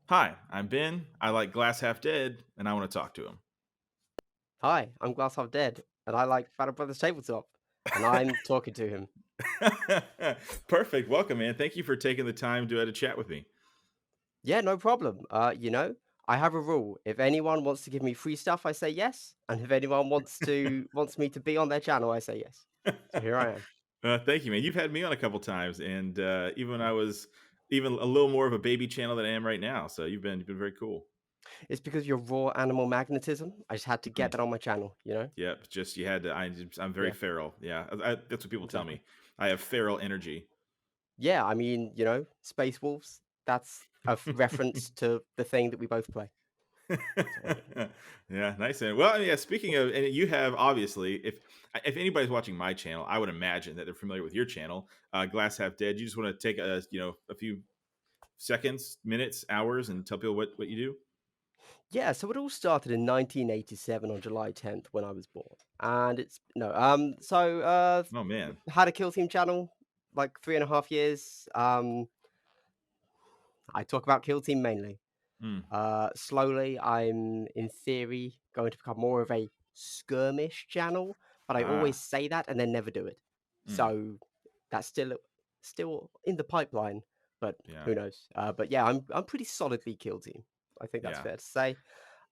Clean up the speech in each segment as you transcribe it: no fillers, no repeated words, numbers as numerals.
Hi, I'm Ben. I like Glass Half Dead, and I want to talk to him. Hi, I'm Glass Half Dead, and I like Brothers Tabletop, and I'm talking to him. Perfect. Welcome, man. Thank you for taking the time to chat with me. Yeah, no problem. I have a rule. If anyone wants to give me free stuff, I say yes, and if anyone wants me to be on their channel, I say yes. So here I am. Thank you, man. You've had me on a couple times, and even when Mm. I was even a little more of a baby channel than I am right now. So you've been very cool. It's because of your raw animal magnetism. I just had to get Mm, that on my channel, you know? yep. Just you had to. I'm very Yeah, feral. Yeah, that's what people tell exactly. me. I have feral energy. Yeah, I mean, Space Wolves, that's a reference to the thing that we both play. So, Yeah, nice. And well, yeah. Speaking of, and you have obviously, if anybody's watching my channel, I would imagine that they're familiar with your channel, Glass Half Dead. You just want to take a few seconds, minutes, hours, and tell people what you do. yeah, so it all started in 1987 on July 10th when I was born. And it's no, Oh man. had a Kill Team channel like 3.5 years. I talk about Kill Team mainly. Mm, Slowly, I'm in theory going to become more of a skirmish channel, but I always ah. say that and then never do it. Mm, So that's still in the pipeline, but yeah. who knows? But yeah, I'm pretty solidly Kill Team. I think that's Yeah. fair to say.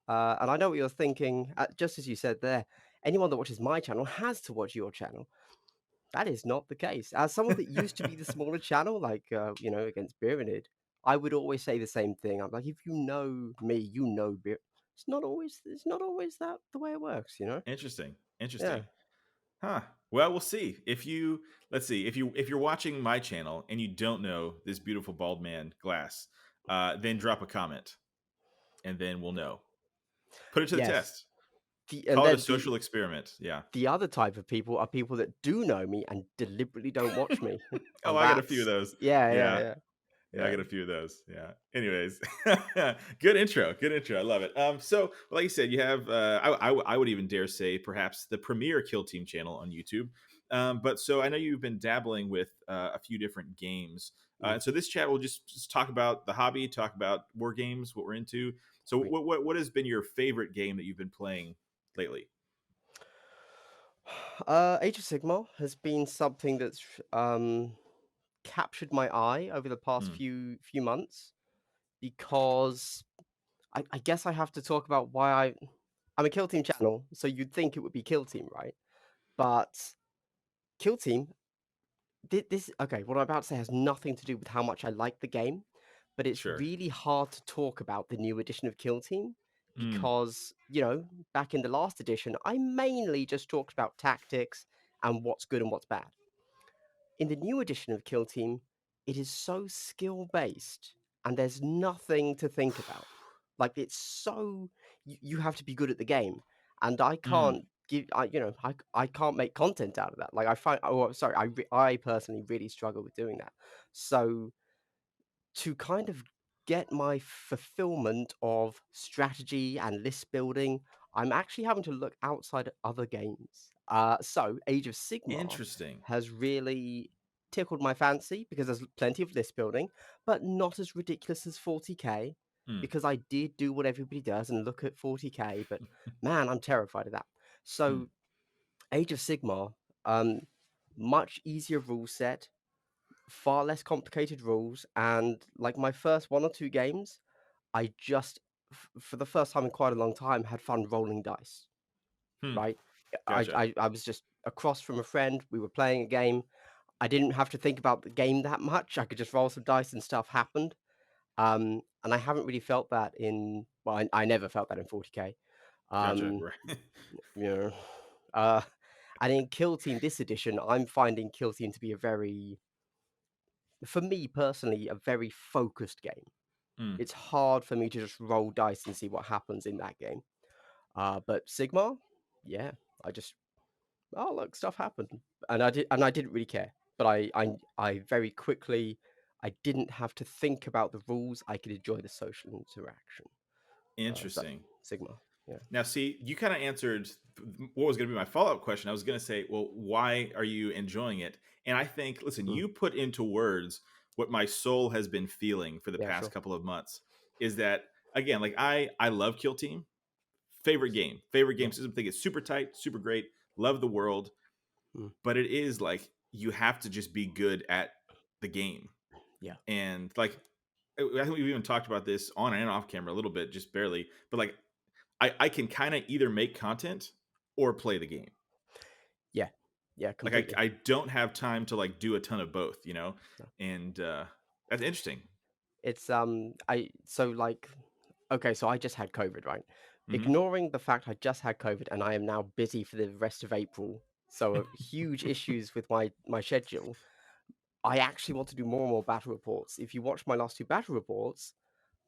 And I know what you're thinking. Just as you said there, anyone that watches my channel has to watch your channel. That is not the case. As someone that used to be the smaller channel, like against Pyramid, I would always say the same thing. I'm like, if you know me, you know Beer. It's not always that the way it works, you know? Interesting. Yeah. Interesting. Huh. Well, we'll see. If you let's see if you're watching my channel and you don't know this beautiful bald man, Glass, then drop a comment, and then we'll know. Put it to the Yes. test. And Call it a then social experiment. Yeah. the other type of people are people that do know me and deliberately don't watch me. Oh, And I got a few of that's those. yeah, yeah, Yeah. yeah, Yeah, I yeah. got a few of those. Yeah. Anyways, good intro. Good intro. I love it. So, like you said, you have I would even dare say perhaps the premier Kill Team channel on YouTube. But so I know you've been dabbling with a few different games. Mm, And so this chat will just talk about the hobby, talk about war games, what we're into. So, sweet. what has been your favorite game that you've been playing lately? Age of Sigmar has been something that's captured my eye over the past Mm, few months because I guess I have to talk about why I'm a Kill Team channel, so you'd think it would be Kill Team, right? But Kill Team, this okay, what I'm about to say has nothing to do with how much I like the game, but it's sure. really hard to talk about the new edition of Kill Team Mm, because, back in the last edition, I mainly just talked about tactics and what's good and what's bad. In the new edition of Kill Team, it is so skill based and there's nothing to think about. Like it's so you have to be good at the game, and I mm, can't give I can't make content out of that. Like I find oh sorry I personally really struggle with doing that. So to kind of get my fulfillment of strategy and list building, I'm actually having to look outside at other games. So Age of Sigmar interesting. has really tickled my fancy because there's plenty of list building, but not as ridiculous as 40k. Mm, Because I did do what everybody does and look at 40k, but man, I'm terrified of that. mm, So Age of Sigmar, much easier rule set, far less complicated rules, and like my first one or two games, I just for the first time in quite a long time had fun rolling dice, hmm. right? I, Gotcha. I I was just across from a friend. We were playing a game. I didn't have to think about the game that much. I could just roll some dice and stuff happened. And I haven't really felt that in well, I never felt that in 40k. Gotcha. Um, Right. you know, uh, and in Kill Team this edition, I'm finding Kill Team to be a very, for me personally, a very focused game. Mm. It's hard for me to just roll dice and see what happens in that game. But Sigma, yeah, I just oh look, stuff happened, and I didn't really care. But I very quickly I didn't have to think about the rules. I could enjoy the social interaction. So Interesting. Sigma, yeah. Now, see, you kind of answered what was going to be my follow up question. I was going to say, well, why are you enjoying it? And I think, listen, Mm, you put into words what my soul has been feeling for the yeah, past sure. couple of months. is that again, like I love Kill Team. Favorite Yeah. game system. Think it's super tight, super great. Love the world, Mm. but it is like you have to just be good at the game. Yeah. And like I think we've even talked about this on and off camera a little bit, just barely. But like I can kind of either make content or play the game. Yeah. Yeah, Like completely. I don't have time to like do a ton of both, you know? No. And that's interesting. It's, I so, like okay, so I just had COVID, right? Hmm. Ignoring the fact I just had COVID and I am now busy for the rest of April, so, huge issues with my schedule. I actually want to do more and more battle reports. If you watch my last 2 battle reports,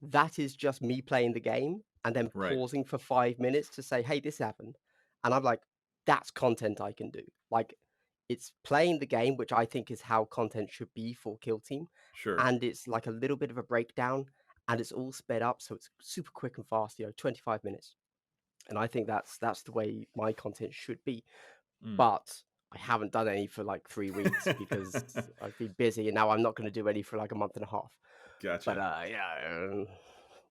that is just me playing the game and then Right. pausing for 5 minutes to say, "Hey, this happened." And I'm like, "That's content I can do." Like, it's playing the game, which I think is how content should be for Kill Team, Sure. and it's like a little bit of a breakdown, and it's all sped up, so it's super quick and fast, 25 minutes. And I think that's the way my content should be. Mm. But I haven't done any for, like, 3 weeks because I've been busy, and now I'm not gonna do any for, like, a month and a half. But, Gotcha. yeah,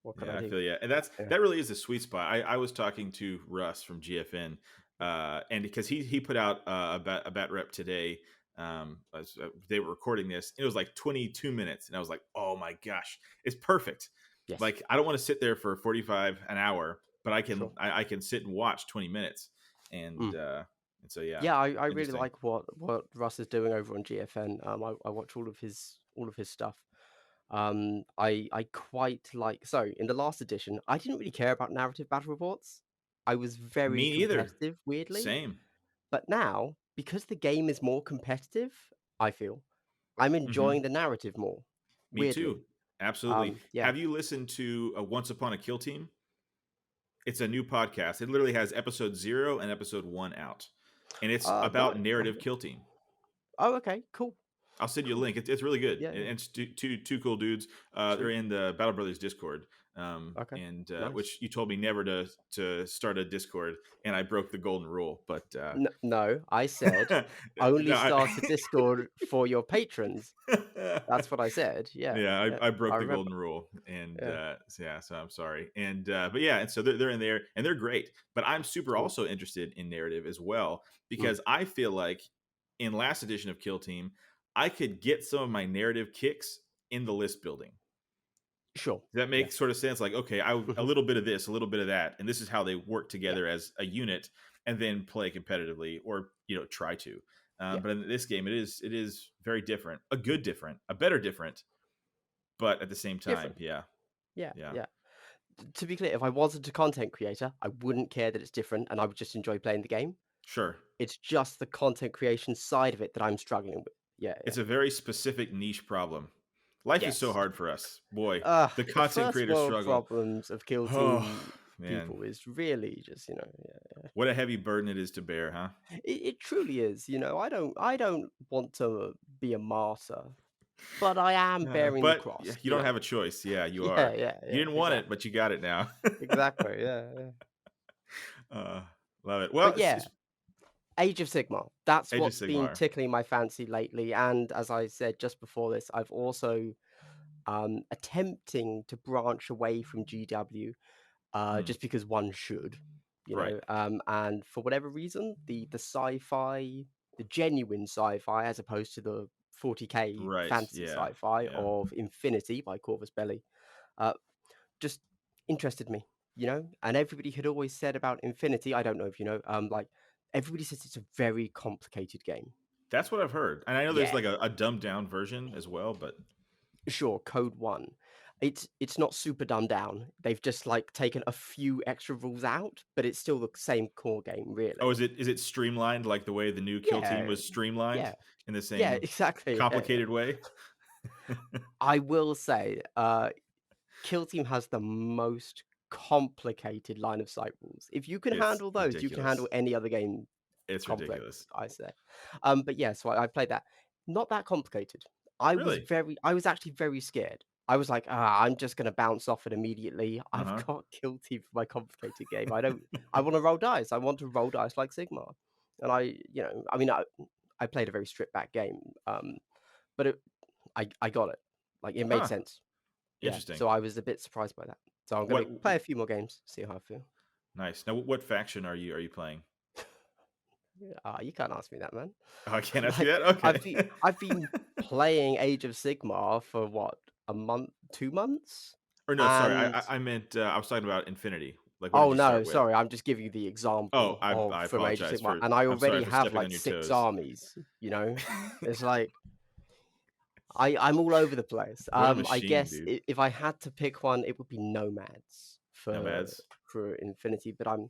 what can I Yeah, I do? feel yeah, and Yeah. that really is a sweet spot. I was talking to Russ from GFN, and because he put out a bat rep today. They were recording this, it was like 22 minutes, and I was like, oh my gosh, it's perfect. Yes, Like I don't want to sit there for 45 an hour, but sure. I can sit and watch 20 minutes, Mm. and so yeah, Yeah, I really interesting. like what Russ is doing over on GFN. I watch all of his stuff. I quite like so in the last edition, I didn't really care about narrative battle reports. I was very Me neither. competitive, weirdly. Same. But now, because the game is more competitive, I feel I'm Hmm. enjoying the narrative more, Me too. weirdly. Absolutely. Yeah. Have you listened to Once Upon a Kill Team? It's a new podcast. It literally has episode 0 and episode 1 out, and it's No. about narrative kill team. Oh, okay, cool, I'll send you a cool. link. It's really good, Yeah, and yeah, it's two cool dudes. They're sweet. in the Battle Brothers Discord, Okay, and nice. which you told me never to start a Discord, and I broke the golden rule. But No, I said only no, start a Discord for your patrons. That's what I said. Yeah, yeah, yeah, I I broke the remember. golden rule, and Yeah, so yeah, so I'm sorry, and but yeah, and so they're in there, and they're great. But I'm super cool. also interested in narrative as well Mm, because I feel like in last edition of Kill Team, I could get some of my narrative kicks in the list building. sure. Does that Yeah. make sort of sense? Like, okay, a Mhm. little bit of this, a little bit of that, and this is how they work Yeah, together as a unit, and then play competitively, or try to. yeah. But in this game, it is very different, a good different, a better different, but at the same time, Different. yeah, Yeah, yeah, yeah. To be clear, if I wasn't a content creator, I wouldn't care that it's different, and I would just enjoy playing the game. sure. It's just the content creation side of it that I'm struggling with. Yeah, yeah. It's a very specific niche problem. Life is so Yes. hard for us, boy. The The content first creator world struggle. problems of Kill Oh Team man, people is really just, yeah. what a heavy burden it is to bear, huh? It truly is, I don't want to be a martyr, but I am bearing the But yeah, cross, you don't have a choice. Yeah, you Yeah, are. yeah, You yeah, didn't want it, exactly. but you got it now. Exactly, yeah, yeah. uh, love it. Well, But yeah, Age of Sigmar, that's Age of what's been Sigmar. tickling my fancy lately, and as I said just before this, I've also, attempting to branch away from GW, Mm, just because one should, right, and for whatever reason, the sci-fi, the genuine sci-fi, as opposed to the 40K right. fantasy Yeah, sci-fi yeah. of Infinity by Corvus Belli, uh, just interested me, and everybody had always said about Infinity, I don't know if you know, like, everybody says it's a very complicated game. That's what I've heard, and I know there's Yeah, like a dumbed down version as well. But sure, Code 1. It's not super dumbed down. They've just, like, taken a few extra rules out, but it's still the same core game, oh, really. is it streamlined like the way the new Kill Team Yeah, was streamlined yeah, in the yeah, same exactly, yeah, yeah. complicated way? I will say, Kill Team has the most complicated line of sight rules. If you can It's handle those, you can handle ridiculous. any other game It's complex, ridiculous. I say. But yeah, so I played that. Not that complicated. Really? I was actually very scared. I was like, I'm just gonna bounce off it immediately. Uh I've huh. got guilty for my complicated game. I want to roll dice. I want to roll dice like Sigmar. And I mean, I played a very stripped back game. But I got it. Like, it made Huh. sense. Yeah, Interesting. so I was a bit surprised by that. So I'm gonna What play a few more games, see how I feel. nice. Now, what faction are you playing? You can't ask me that, man. Oh, I can't ask you Like, that? I've Okay. been I've been playing Age of Sigmar for what, a month, 2 months? Or no, sorry, And I meant, I was talking about Infinity. Like, what did oh, you no, start with? sorry, I'm just giving you the Oh, example of I from Age of apologize Sigmar, for and I I'm sorry already for have, stepping on like, your 6 toes. armies, you know? It's like I'm all over the place. What a I machine, guess dude. if I had to pick one, it would be Nomads Nomads? for Infinity, but I'm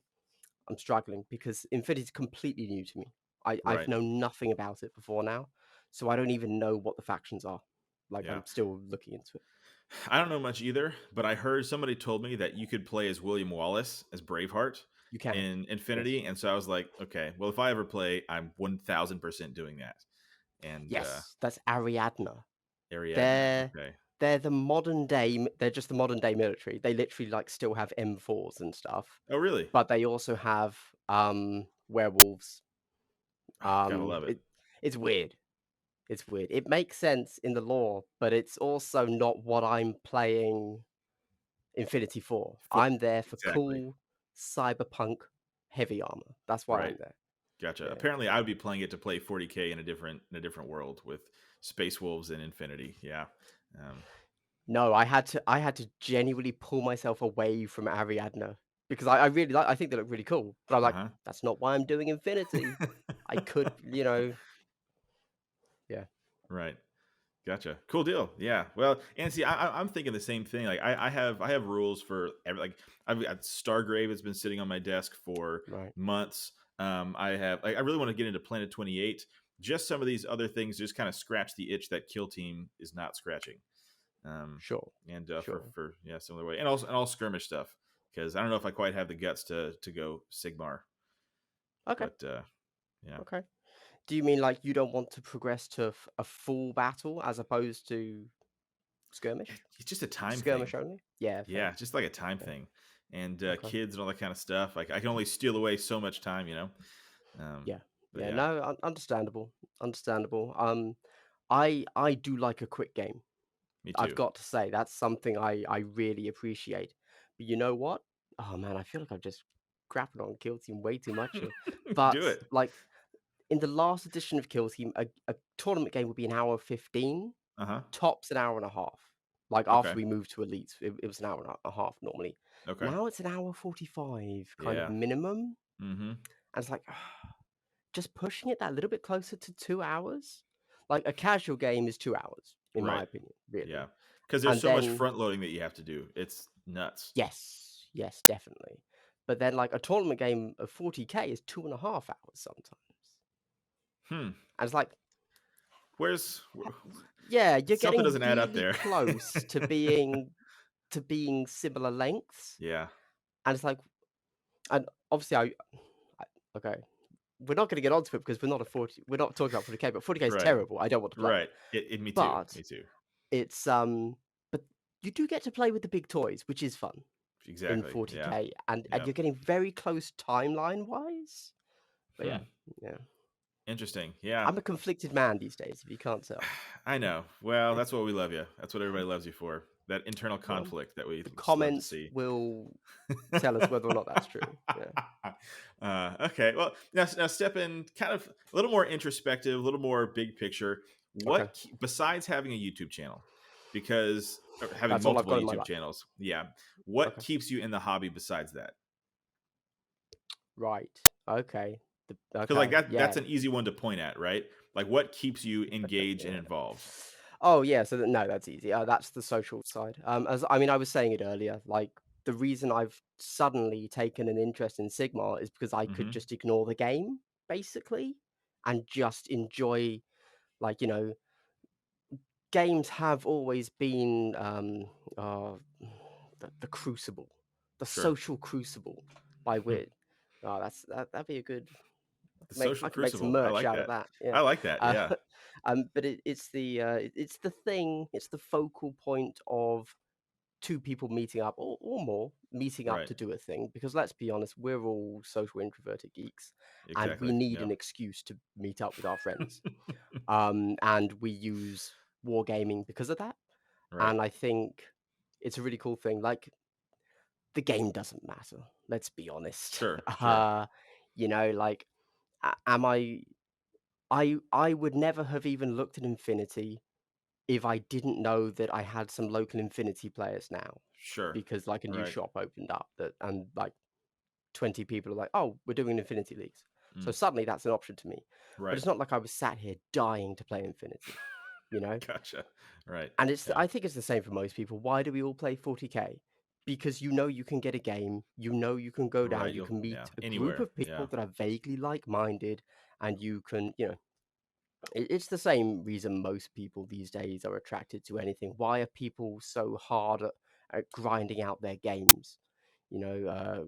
struggling because Infinity's completely new to me. I've Right. known nothing about it before now, so I don't even know what the factions are. Like, Yeah. I'm still looking into it. I don't know much either, but I heard somebody told me that you could play as William Wallace as Braveheart You can. in Yes. Infinity, and so I was like, okay, well, if I ever play, I'm 1000% doing that. And Yes, that's Ariadna. Ariadna, They're okay. they're the modern day they're just the modern day military. They literally, like, still have M4s and stuff, Oh, really? but they also have, werewolves. Gotta love it. It's weird. It's weird. It makes sense in the lore, but it's also not what I'm playing Infinity for. For I'm there for exactly. cool cyberpunk heavy armor. That's why Right. I'm there. Gotcha. Yeah. Apparently, I would be playing it to play 40K in a different world with Space Wolves and Infinity. Yeah. Um, No, I had to genuinely pull myself away from Ariadna because I really I think they look really cool, but I'm like, uh-huh. that's not why I'm doing Infinity. I could, yeah, Right. Gotcha. Cool deal. Yeah. Well, and see, I'm thinking the same thing. Like, I have rules for like I've got Stargrave has been sitting on my desk for right. months. I have like I really want to get into Planet 28. Just some of these other things just kind of scratch the itch that Kill Team is not scratching. Sure. And Sure. for yeah, similar way, and also and all skirmish stuff because I don't know if I quite have the guts to go Sigmar, Okay. but yeah, Okay. Do you mean like you don't want to progress to a full battle as opposed to skirmish? it's just a time Skirmish thing. only? Yeah, Yeah, fair. it's just like a time Yeah. thing, and Okay. kids and all that kind of stuff. Like I can only steal away so much time, Yeah. but Yeah. yeah, No, understandable. Understandable. I do like a quick game. me I've too. got to say that's something I really appreciate. But you know what? Oh man, I feel like I've just crapping on Kill Team way too much here. Do But it. like in the last edition of Kill Team, a tournament game would be an hour 15, Uh huh. tops an hour and a half. Like after Okay. we moved to elites, it was an hour and a half normally. Okay. Now it's an hour 45 kind of Yeah. minimum. Mm-hmm. And it's like just pushing it that little bit closer to 2 hours. Like a casual game is 2 hours, in my Right. opinion, really. Yeah. Because there's And so much then front loading that you have to do. It's nuts. yes, yes, definitely. But then like a tournament game of 40K is 2.5 hours sometimes. Hmm. And it's like, Where's yeah, you're something getting doesn't add up really there. close to being similar lengths. Yeah. And it's like, and obviously I okay, we're not going to get onto it because we're not talking about 40K, but 40K is Right. terrible. I don't want to play it. Right. Me too. But Me too. it's but you do get to play with the big toys, which is fun in Exactly. Yeah. 40K, and Yeah. you're getting very close timeline wise. But yeah, Hmm. yeah. Interesting. Yeah. I'm a conflicted man these days, if you can't tell. I know. Well, that's what we love you. That's what everybody loves you for. That internal Well, conflict that we the just love to comments see. will tell us whether or not that's true. Yeah. Okay. Well, now step in kind of a little more introspective, a little more big picture. Okay. Besides having a YouTube channel, because or having That's all I've multiple got in my YouTube life. channels, yeah. What Okay. keeps you in the hobby besides that? Right. Okay. Because like Okay. that's Yeah. an easy one to point at, right? Like what keeps you engaged and Yeah. involved? Oh yeah. So no, that's easy. That's the social side. As I mean, I was saying it earlier. Like the reason I've suddenly taken an interest in Sigma is because I could Hmm. just ignore the game basically and just enjoy, like, games have always been uh, the crucible, the Sure. social crucible by Weird. Oh, that'd be a good. The social I could make some crucible. I merch like out of that. that. Yeah. I like that. Uh, Yeah. but it's the thing. It's the focal point of two people meeting up or more meeting up Right. to do a thing. Because let's be honest, we're all social introverted geeks, and we Exactly. need Yeah. an excuse to meet up with our friends. And we use wargaming because of that. Right. And I think. it's a really cool thing. Like the game doesn't matter. Let's be honest. Sure, sure, Like, am I would never have even looked at Infinity if I didn't know that I had some local Infinity players now, sure. because like a new Right, shop opened up and like 20 people are like, "Oh, we're doing Infinity Leagues." So mm, suddenly that's an option to me. But right. it's not like I was sat here dying to play Infinity, you know? Gotcha. Right. And Yeah. I think it's the same for most people. Why do we all play 40K? Because you know you can get a game, you know you can go down, Right. you You'll can meet yeah. a group Anywhere. of people Yeah. that are vaguely like-minded, and you can, it's the same reason most people these days are attracted to anything. Why are people so hard at grinding out their games?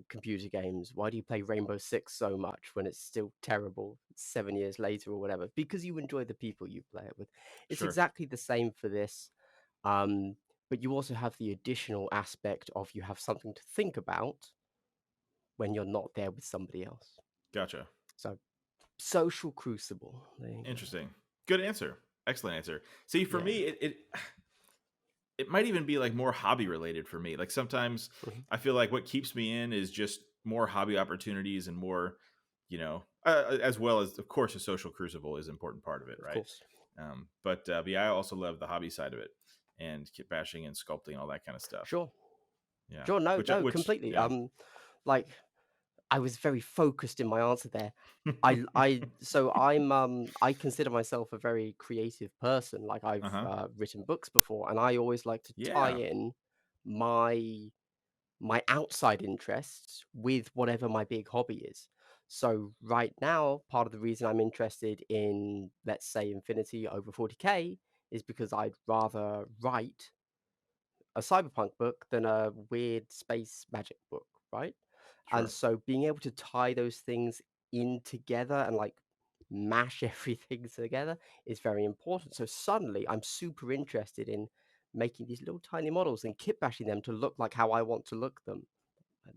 Computer games. Why do you play Rainbow Six so much when it's still terrible 7 years later or whatever? Because you enjoy the people you play it with. It's Sure. exactly the same for this. Um, but you also have the additional aspect of you have something to think about when you're not there with somebody else. Gotcha. So, social crucible. There you go. Interesting. Good answer. Excellent answer. See, for Yeah. me, it might even be like more hobby related for me. Like sometimes Mhm. I feel like what keeps me in is just more hobby opportunities and more, as well as of course a social crucible is an important part of it, Of right? course. But yeah, I also love the hobby side of it and kit bashing and sculpting and all that kind of stuff. Sure. Yeah, Sure. No, no, which completely. yeah, Like I was very focused in my answer there. I consider myself a very creative person. Like uh I've huh, written books before, and I always like to tie yeah, in my my outside interests with whatever my big hobby is. So right now, part of the reason I'm interested in, let's say, Infinity over 40K is because I'd rather write a cyberpunk book than a weird space magic book, right? And sure, so being able to tie those things in together and like mash everything together is very important. So suddenly I'm super interested in making these little tiny models and kit bashing them to look like how I want to look them.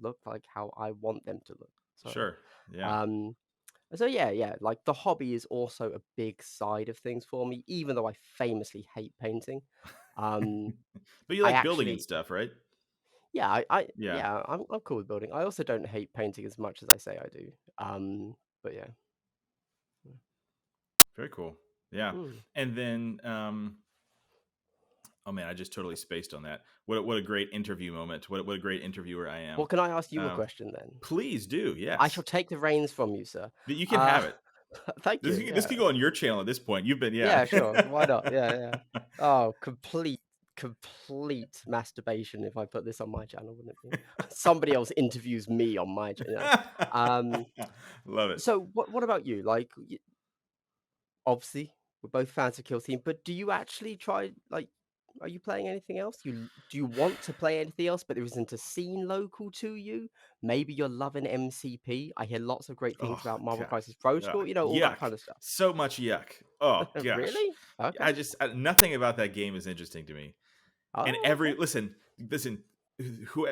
Look like how I want them to look. So sure, yeah. um yeah, like the hobby is also a big side of things for me, even though I famously hate painting. Um But you I like building and actually stuff, right? Yeah, yeah, I'm cool with building. I also don't hate painting as much as I say I do. But yeah. very cool. Yeah, Mm. and then oh man, I just totally spaced on that. What a great interview moment. What a great interviewer I Well, am. can I ask you a Um, question then? please do, I shall yes. take the reins from you, sir. You can Uh, have it. thank you. This Yeah. could go on your channel at this point. You've been yeah. Yeah, sure. Why not? Yeah, yeah. Oh, complete masturbation if I put this on my channel, wouldn't it be? Somebody else interviews me on my channel. Um, Love it. so what about you? Like, obviously, we're both fans of Kill Team, but do you actually try like are you playing anything else? Do you want to play anything else, but there isn't a scene local to you? Maybe you're loving MCP. I hear lots of great things Oh about Marvel god. Crisis Ugh, Protocol, all that yuck. kind of stuff. So much yuck. Oh gosh. Really? Okay. Nothing about that game is interesting to me. And Oh, every okay. listen, who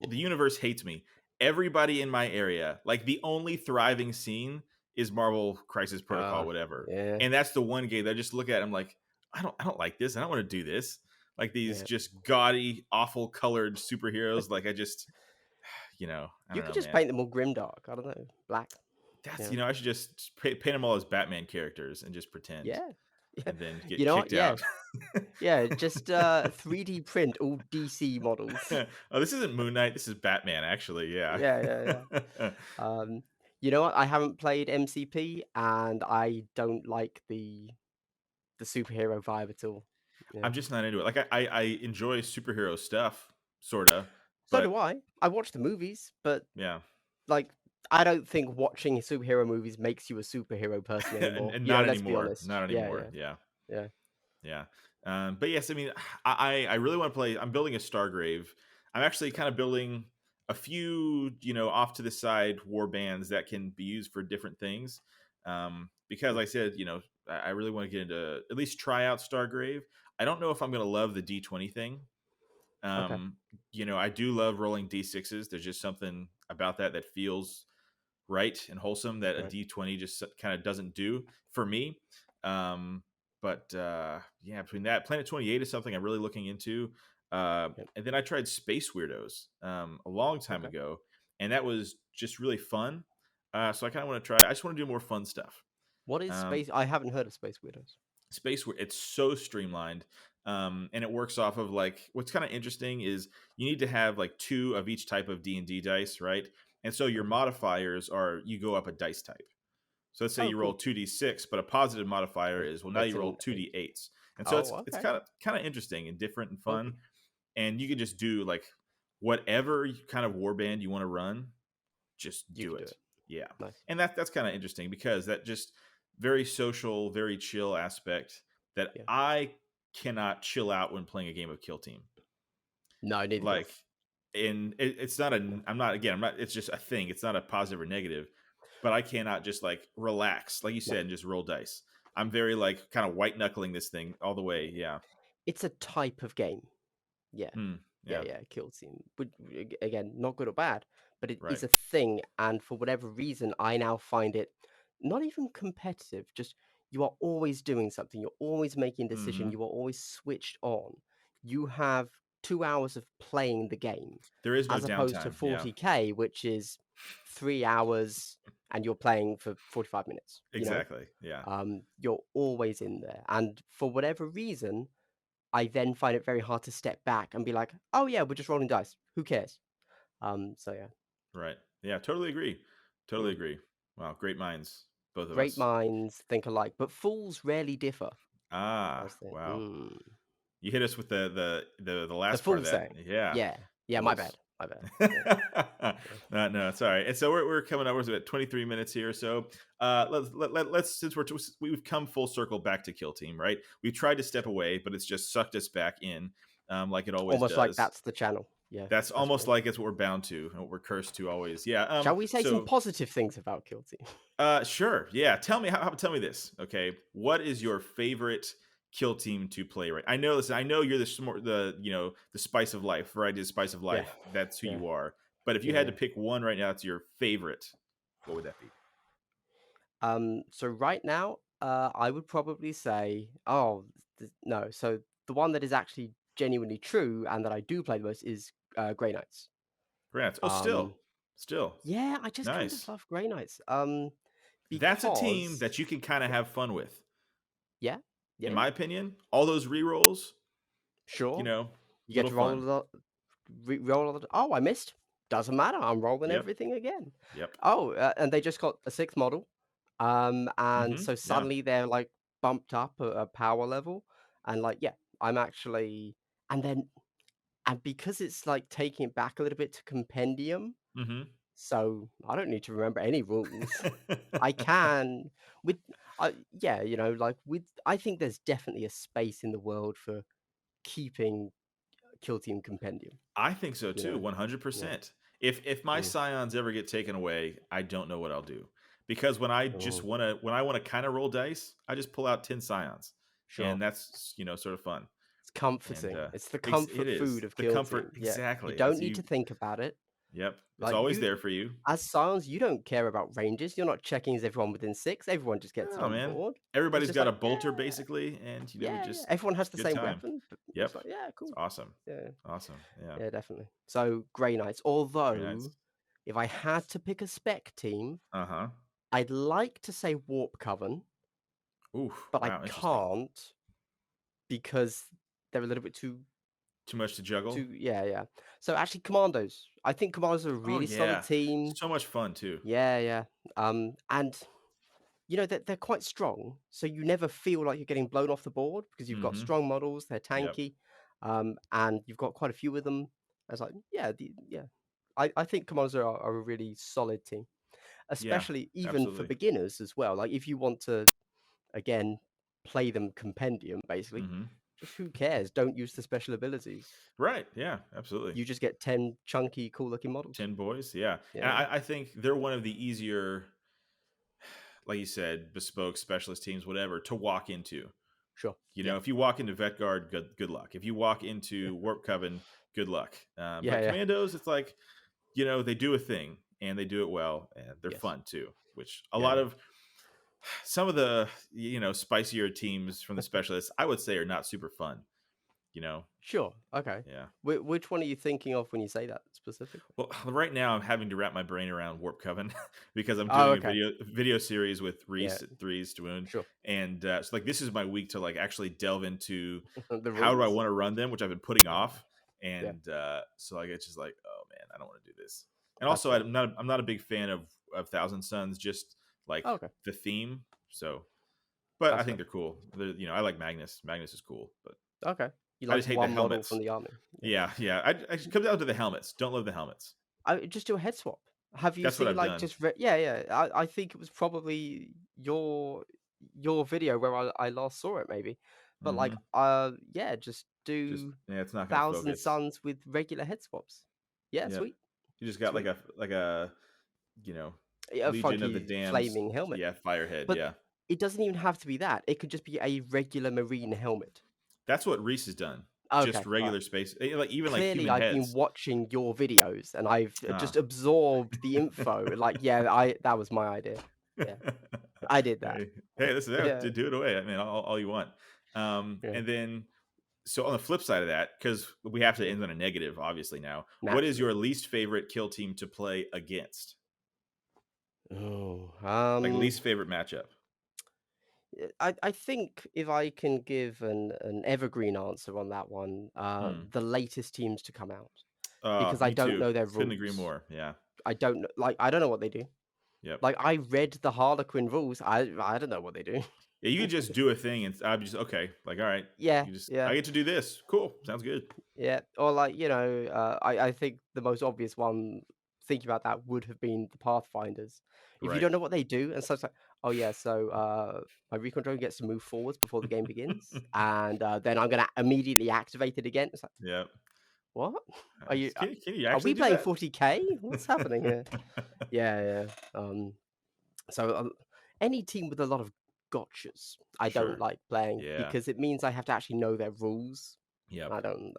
the universe hates me. Everybody in my area, like the only thriving scene is Marvel Crisis Protocol, whatever. Yeah, And that's the one game that I just look at. I'm like, I don't like this. I don't want to do this. Like these yeah. just gaudy, awful colored superheroes. Like I You don't could know, just man. paint them all grimdark. I don't know, black. That's Yeah, I should just paint them all as Batman characters and just pretend, yeah, yeah. and then You get know what? kicked Yeah, out. yeah. Just 3D print all DC models. Oh, this isn't Moon Knight. This is Batman, actually. Yeah. Yeah, yeah, yeah. You know what? I haven't played MCP, and I don't like the superhero vibe at all. Yeah. I'm just not into it. Like I enjoy superhero stuff, sorta, So but do I. I watch the movies, but yeah, like I don't think watching superhero movies makes you a superhero person anymore. and not Let's be anymore. honest. Not Yeah, anymore. yeah, Yeah, yeah. yeah. But yes, I mean, I really want to play. I'm building a Stargrave. I'm actually kind of building a few, off to the side war bands that can be used for different things. Because Mm, like I said, I really want to get into at least try out Stargrave. I don't know if I'm going to love the D20 thing. okay, Um, I do love rolling D6s. There's just something about that feels right and wholesome that a right. D20 just kind of doesn't do for me. Um, but yeah, between that, Planet 28 is something I'm really looking into. Yep. And then I tried Space Weirdos a long time Okay. ago, and that was just really fun. So I kind of want to try. I just want to do more fun stuff. What is Um, space? I haven't heard of Space Widows. Space where it's so streamlined, and it works off of like what's kind of interesting is you need to have like two of each type of D&D dice, right? And so your Okay. modifiers are you go up a dice type. So let's say Oh, you roll cool. 2d6, but a positive modifier is well now It's you roll an 8. 2d8s. And so Oh, it's okay. kind of interesting and different and fun, Funky. and you can just do like whatever kind of warband you want to run, just You do can do it. it. Yeah. Nice. And that's kind of interesting because that just very social, very chill aspect that Yeah. I cannot chill out when playing a game of Kill Team. No, neither can I. Like it's not Yeah. I'm not again, I'm not it's just a thing. It's not a positive or negative, but I cannot just like relax, like you No. said, and just roll dice. I'm very like kind of white knuckling this thing all the way. Yeah. It's a type of game. Yeah. Hmm. Yeah, Yeah. yeah, kill team. But again, not good or bad, but it Right. is a thing. And for whatever reason, I now find it not even competitive. Just you are always doing something. You're always making a decision. Hmm. You are always switched on. You have 2 hours of playing the game, There is no as opposed to downtime. Yeah. 40k, which is 3 hours and you're playing for 45 minutes. Exactly. Yeah. You're always in there, and for whatever reason I then find it very hard to step back and be like, "Oh yeah, we're just rolling dice. Who cares?" So yeah. Right. Yeah. Totally agree. Totally Mm. agree. Wow. Great minds, both of Great us. minds think alike, but fools rarely differ. Ah. That's the Wow. mm. You hit us with the The last part of fool that. saying. Yeah. Yeah. Yeah, my Fools. bad. My bad. Yeah. Yeah. No, no, it's all right. And so we're coming up. We're at 23 minutes here. So let's since we've come full circle back to Kill Team, right? We've tried to step Sure. away, but it's just sucked us back in, like it always Almost like does. that's the channel. Yeah, That's that's almost great. like it's what we're bound to and what we're cursed to always. Yeah. Shall we say some So positive things about Kill Team? sure. Yeah. Tell me tell me this. Okay. What is your favorite kill team to play right? I know listen, I know you're the the spice of life, variety of spice of Yeah. life. That's who Yeah. you are. But if you Yeah, had to yeah. pick one right now, it's your favorite, what would that be? So right now, I would probably say, oh, no. So the one that is actually genuinely true and that I do play the most is Grey Knights. Grants. Oh, Um, still. yeah, I just kind of Nice. love Grey Knights. That's a team Because that you can kind of yeah, have fun with. yeah, yeah, In yeah, my opinion, all those re-rolls, you sure. know, You get little to roll a fun. lot, roll a lot. Oh, I missed. Doesn't matter. I'm rolling Yep. everything again. Yep. Oh, and they just got a sixth model. And so Yeah. suddenly they're like bumped up a power level, and like yeah, I'm actually, and then and because it's like taking it back a little bit to compendium, Mm-hmm. so I don't need to remember any rules. I can with yeah, like with I think there's definitely a space in the world for keeping Kill Team Compendium, I think so you too, know? Yeah. 100%. If my Mm. scions ever get taken away, I don't know what I'll do. Because when I just Oh, want to kind of roll dice, I just pull out 10 scions. sure. And that's, sort of fun. It's And comforting. It's the it comfort is. food of The Kill comfort Team. Yeah. You exactly. don't It's need you to think about it. yep. It's Like always you there for you. as Scions, you don't care about ranges. You're not checking is everyone within 6. Everyone just gets Oh on man. board. It's Everybody's just got a like, bolter yeah, basically and we yeah, yeah. just Everyone has the good same time. weapon. But it's Yep. like, yeah, It's cool. awesome. Yeah, Awesome. Yeah. yeah, definitely. So Grey Knights. Very nice. Although, if I had to pick a spec team, Uh-huh. I'd like to say Warp Coven, Oof. but I Wow, interesting. can't because they're a little bit Too much to juggle. too. Yeah, yeah. So actually, Commandos. I think Commandos are a Oh really solid yeah. team. So much fun too. Yeah, yeah. And they're quite strong, so you never feel like you're getting blown off the board because you've got Mhm. strong models, they're Yep. tanky, and you've got quite a few of them. I was like, yeah, yeah. I think Commanders are a really solid team, Yeah. especially even for Absolutely. beginners as well. Like if you want to again play them compendium, basically, Mhm. just who cares? Don't use the special abilities. Right. Yeah. Absolutely. You just get 10 chunky, cool looking models. 10 boys. Yeah. And Yeah, I think they're one of the easier, like you said, bespoke specialist teams, whatever, to walk into. sure. Yeah, If you walk into Vetguard, good luck. If you walk yeah, into Warp Coven, good luck. yeah, But yeah. Commandos, it's like, they do a thing and they do it well and they're Yes. fun too, which a Yeah, lot yeah. of some of the, spicier teams from the specialists, I would say are not super fun. you know? Sure. Okay. Yeah. Which one are you thinking of when you say that specifically? Well, right now I'm having to wrap my brain around Warp Coven because I'm Oh, doing a okay. video series with Yeah. Reese at Threes Dwoon, Sure. and so like this is my week to like actually delve into The how do I rules. want to run them, which I've been putting Yeah. off, Yeah. and so like it's just like, oh man, I don't want to do this. And That's also fair. I'm not a big fan of Thousand Suns, just like Oh, okay. the theme. So, but I That's think fair. they're cool. I like Magnus. Magnus is cool, but Okay. You I like just hate the one model from helmets. the army. Yeah. Yeah, yeah. I just come down to the helmets. Don't love the helmets. I just do a head swap. Have you That's what seen I've like done. just yeah, yeah. I think it was probably your video where I last saw it maybe. But like Hmm. yeah, just Just do yeah, it's not gonna Thousand focus. Suns with regular head swaps. Yeah, Yep. sweet. You just got Sweet. like a you know Yeah, a Legion of the funky Damned. flaming helmet. Yeah, Firehead. But Yeah, it doesn't even have to be that. It could just be a regular marine helmet. that's what Reese has done. Just Okay, regular space, like even like clearly human I've been heads. watching your videos and I've Ah. just absorbed the info. Like, yeah, I that was my idea. Yeah, I did that. Hey, hey, this is it. Yeah, Do it away. I mean, all you want. yeah, And then so on the flip side of that, because we have to sure. end on a negative, obviously now. What is Naturally. your least favorite kill team to play against? Oh, Like least favorite matchup? I think if I can give an evergreen answer on that one, Hmm. the latest teams to come out because I Me don't too. know their Couldn't agree rules. more. Yeah. I don't know, like I don't know what they do. Yep. Like I read the Harlequin rules. I don't know what they do. Yeah, you could just do a thing, and I'm just okay. Like, all right, Yeah, you just yeah. I get to do this. Cool, sounds good. Yeah, or like, I think the most obvious one thinking about that would have been the Pathfinders. If you Right. don't know what they do, and so it's like, oh yeah, so my recon drone gets to move forwards before the game begins, and then I'm gonna immediately activate it again. It's like, Yep. what? Are you? Can you Are actually we do playing that? 40K? What's happening here? Yeah, yeah. So any team with a lot of gotchas, I don't Sure. like playing Yeah. because it means I have to actually know their rules. Yep. I don't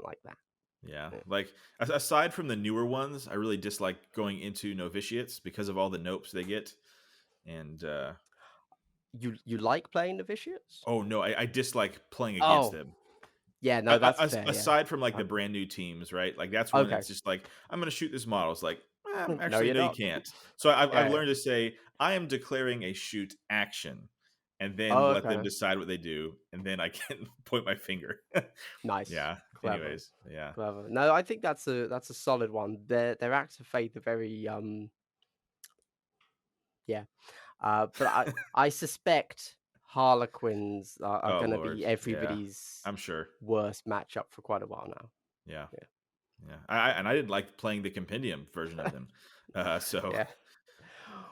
like that. Yeah. Yeah. Like aside from the newer ones, I really dislike going into novitiates because of all the nopes they get. And You like playing novitiates? oh no, I dislike playing against Oh, them. yeah, no, that's fair, yeah. Aside from like the Uh, brand new teams, right? Like that's when okay. it's just like I'm going to shoot this model. It's like No, actually you're no, you not. can't. So I've Yeah, yeah. learned to say I am declaring a shoot action, and then Oh, let them okay. decide what they do, and then I can point my finger. Nice. Yeah. Clever, Anyways, yeah, clever. No, I think that's a solid one. Their acts of faith are very, yeah. But I suspect Harlequins are oh gonna lord, be yeah, everybody's I'm sure. worst matchup for quite a while now. Yeah, Yeah. yeah. And I didn't like playing the compendium version of them. So Yeah.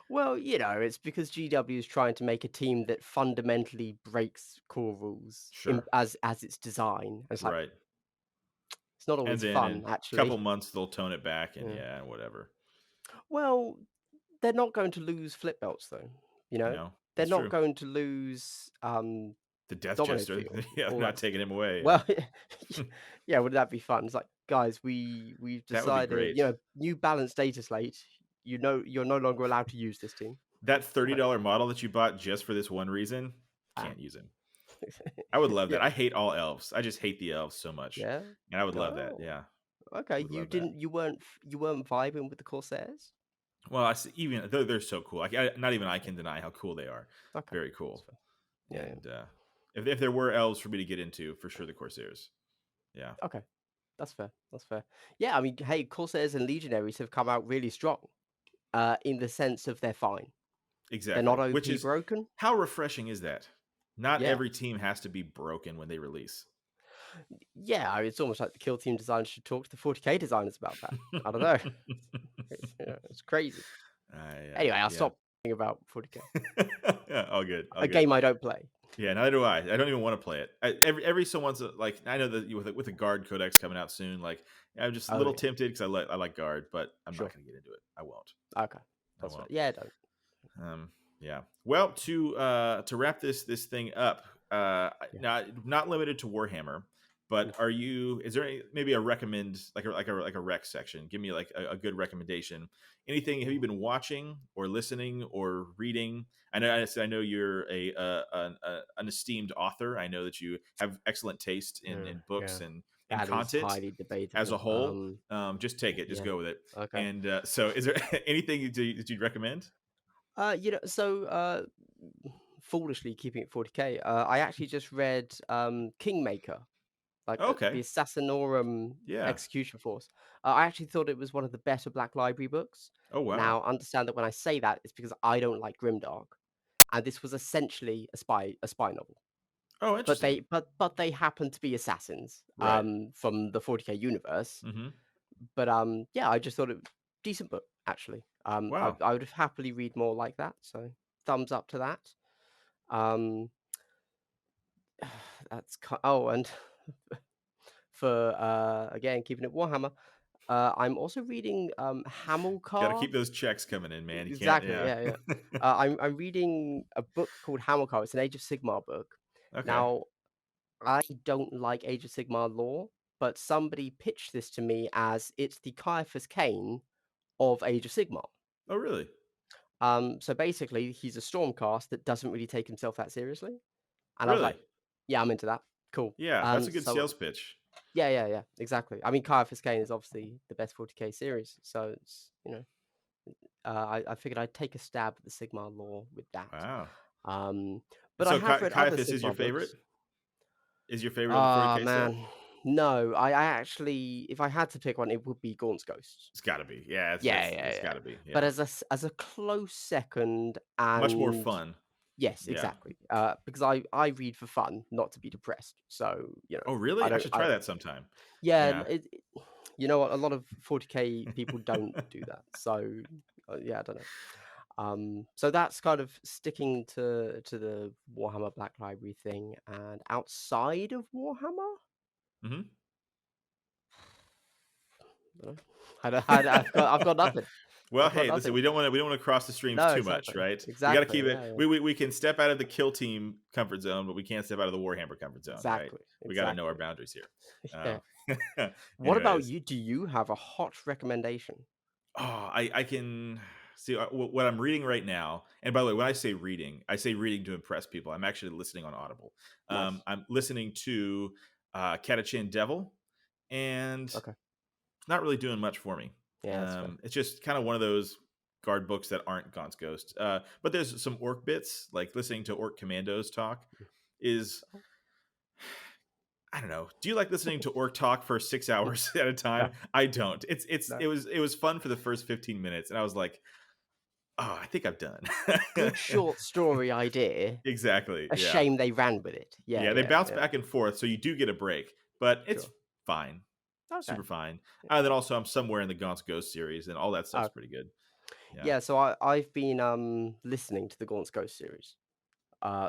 Well, it's because GW is trying to make a team that fundamentally breaks core rules sure, as its design. And it's like right. it's not And always then fun, in a couple actually. months they'll tone it back, and Yeah. yeah, whatever. Well, they're not going to lose flip belts though. You know, No, they're that's not true. going to lose The Death domino Jester, field, yeah, all not that taking stuff. him away, yeah. Well, yeah, would that be fun? It's like, guys, we've That would be decided, great. new balanced data slate. You're no longer allowed to use this team. That $30 model that you bought just for this one reason, Ah. can't use him. I would love Yeah, that. I hate all elves. I just hate the elves so much, yeah. and I would love that, Oh, yeah. okay. Would love that. You weren't vibing with the Corsairs. Well, I see even they're so cool. Like, not even I can deny how cool they are. Okay, Very that's cool. fair. Yeah, And, if there were elves for me to get into, for sure the Corsairs. Yeah, yeah. Okay, that's fair. That's fair. Yeah, I mean, hey, Corsairs and Legionaries have come out really strong. In the sense of they're fine. They're not exactly. Which OP is broken. how refreshing is that? Not Yeah, every team has to be broken when they release. yeah. I mean, it's almost like the kill team designers should talk to the 40K designers about that. I don't know. It's crazy. Yeah, Anyway, I'll yeah. stop thinking about 40K. Yeah, all good, all A good. game I don't play. Yeah, neither do I. I don't even want to play it. Every so once, like I know that with a guard codex coming out soon, like I'm just a Oh little yeah, tempted because I like guard, but I'm not sure. going to get into it. I won't. Okay, I that's fair. won't. Yeah, I don't. Yeah. Well, to wrap this thing up, Yeah. not limited to Warhammer. But Oof. are you? Is there maybe a recommend like a rec section? Give me like a good recommendation. Anything? Have you been watching or listening or reading? I know you're an esteemed author. I know that you have excellent taste Yeah, in books yeah. and That is content highly as a debatable. whole. Just take it. Just Yeah. go with it. Okay. And so, is there anything that you'd recommend? Foolishly keeping it 40K, I actually just read Kingmaker, like the Okay. Assassinorum Yeah. execution force. I actually thought it was one of the better Black Library books. Oh wow. Now, understand that when I say that, it's because I don't like grimdark, and this was essentially a spy novel. Oh, But interesting. they happen to be assassins Right. from the 40K universe. Hmm. But yeah, I just thought it decent book actually. Wow. I would happily read more like that. So thumbs up to that. Um, oh, and for again keeping it Warhammer, I'm also reading Got to keep Hamilcar. those checks coming in, man. You can't. Exactly, Yeah. yeah, yeah. I'm reading a book called Hamilcar. It's an Age of Sigmar book. Okay. Now, I don't like Age of Sigmar lore, but somebody pitched this to me as it's the Caiaphas Cain of Age of Sigmar. Oh, really? So basically, he's a Stormcast that doesn't really take himself that seriously, and I was Really? like, "Yeah, I'm into that. Cool." Yeah, that's a good So sales pitch. yeah, yeah, yeah, exactly. I mean, Caiaphas Cain is obviously the best 40K series, so it's I figured I'd take a stab at the Sigmar lore with that. Wow. Um, And but I so have read other Caiaphas is your Sigmar favorite? books. Is your favorite of the Ah, 40K set? man, no, I actually, if I had to pick one, it would be Gaunt's Ghosts. It's got to be. Yeah, Yeah, yeah, it's got yeah. to be. But Yeah. as a close second, Much more and fun. yes, Yeah. exactly. Because I read for fun, not to be depressed. So Oh, I really? I don't. should try that sometime. Yeah, Yeah. you know what? A lot of 40K people don't do that. So yeah, I don't know. So that's kind of sticking to the Warhammer Black Library thing, and outside of Warhammer, Hmm. I don't know. I've got nothing. Well, I've got hey, listen, nothing. we don't want to cross the streams No, too much, exactly, right? We got to keep exactly. it. Yeah, yeah, We can step out of the kill team comfort zone, but we can't step out of the Warhammer comfort zone, right? exactly, We got to know our exactly. boundaries here. Yeah. What about Anyways, you? Do you have a hot recommendation? oh, I can see what I'm reading right now. And by the way, when I say reading to impress people. I'm actually listening on Audible. Nice. I'm listening to Catachin Devil, and Okay. not really doing much for me. Yeah, that's fair. It's just kind of one of those guard books that aren't Gaunt's Ghost. But there's some orc bits, like listening to orc commandos talk is, Oh, I don't know. Do you like listening to orc talk for 6 hours at a no, time? I don't. no. It was fun for the first 15 minutes, and I was like, oh, I think I'm done. Good short story idea. Exactly. A Yeah. shame they ran with it. Yeah, Yeah. They yeah, bounce yeah. back and forth, so you do get a break, but it's Sure. fine. Okay. Super fine. Yeah. And then also, I'm somewhere in the Gaunt's Ghost series, and all that stuff's Okay. pretty good. Yeah. Yeah, so I've been listening to the Gaunt's Ghost series.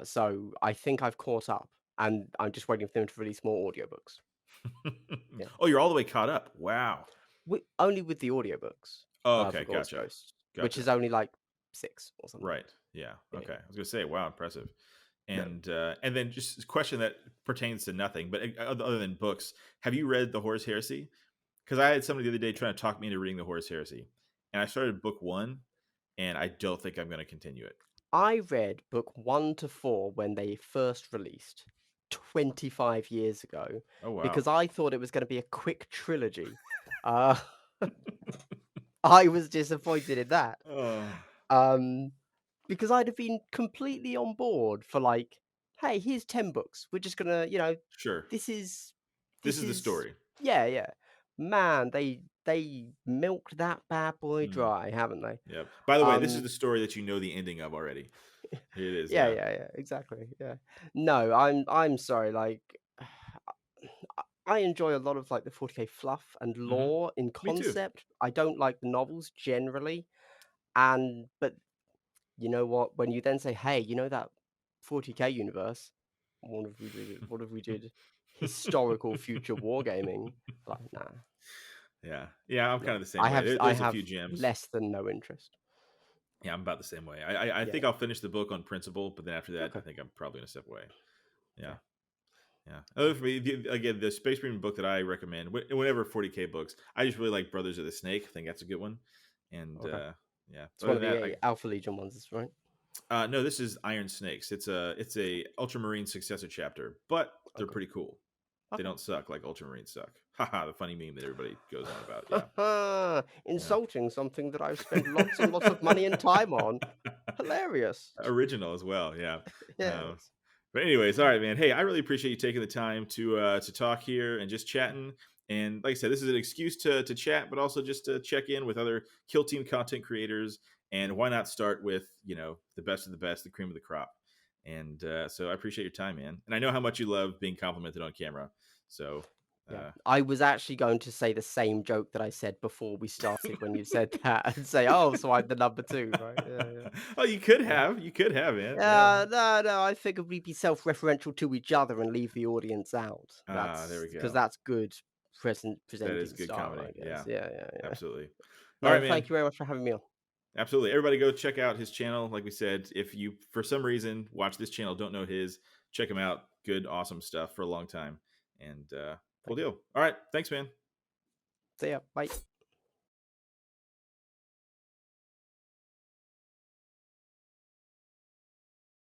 So I think I've caught up, and I'm just waiting for them to release more audiobooks. Yeah. Oh, you're all the way caught up. Wow. Only with the audiobooks, Oh, for okay. Gaunt's Gotcha. Ghosts, which is Gotcha. only like 6 or something. Right. Yeah. Yeah, Okay. yeah. I was gonna say, wow, impressive. No. And then just a question that pertains to nothing, but other than books, have you read The Horus Heresy? Because I had somebody the other day trying to talk me into reading The Horus Heresy, and I started book one, and I don't think I'm going to continue it. I read book 1 to 4 when they first released 25 years ago Oh wow. because I thought it was gonna be a quick trilogy. Uh, I was disappointed in that. Oh, Um, because I'd have been completely on board for like, "Hey, here's 10 books. We're just gonna, sure. this is This this is the is" story. yeah, yeah. Man, they milked that bad boy Hmm. dry, haven't they? Yep. By the way, this is Um, the story that you know the ending of already. It is. yeah, Yeah. yeah, yeah, exactly, yeah. No, I'm sorry, like, I enjoy a lot of, like, the 40K fluff and Hmm. lore in Me too. concept. I don't like the novels generally, but you know what? When you then say, "Hey, you know that 40K universe? What if we did historical future wargaming?" Like, nah, Yeah. Yeah. I'm no. kind of the same way. I There's a have few gems. less than no interest. Yeah, I'm about the same way. I Yeah. think I'll finish the book on principle, but then after that, I Okay. think I'm probably gonna step away. Yeah. Yeah. Yeah. For me, again, the Space Marine book that I recommend, whenever 40K books, I just really like Brothers of the Snake. I think that's a good one. And Okay. yeah, It's other one than of the that, Alpha Legion ones, right? no, this is Iron Snakes. It's a Ultramarine successor chapter, but Oh, they're cool. pretty cool. They Okay. don't suck like Ultramarines suck. Haha, the funny meme that everybody goes on about. Yeah. Yeah. Insulting something that I've spent lots and lots of money and time on. Hilarious. Original as well, yeah. Um, Yes. but anyways, all right, man. Hey, I really appreciate you taking the time to talk here and just chatting. And like I said, this is an excuse to chat, but also just to check in with other Kill Team content creators. And why not start with the best of the best, the cream of the crop. And so I appreciate your time, man. And I know how much you love being complimented on camera. So Yeah. uh, I was actually going to say the same joke that I said before we started when you said that and say, "Oh, so I'm the number 2," right? Yeah, yeah. oh, Yeah. you could have, man. Yeah. Yeah, no, no, I figured we'd be self-referential to each other and leave the audience out. There That's we because go. that's good That is presenting good style, I comedy. guess. Yeah, Yeah, yeah, yeah. absolutely. All right, No, man. thank you very much for having me on. Absolutely. Everybody go check out his channel. Like we said, if you for some reason watch this channel, don't know his, check him out. Good, awesome stuff for a long time. And cool Thank you. deal. All right. Thanks, man. See ya. Bye.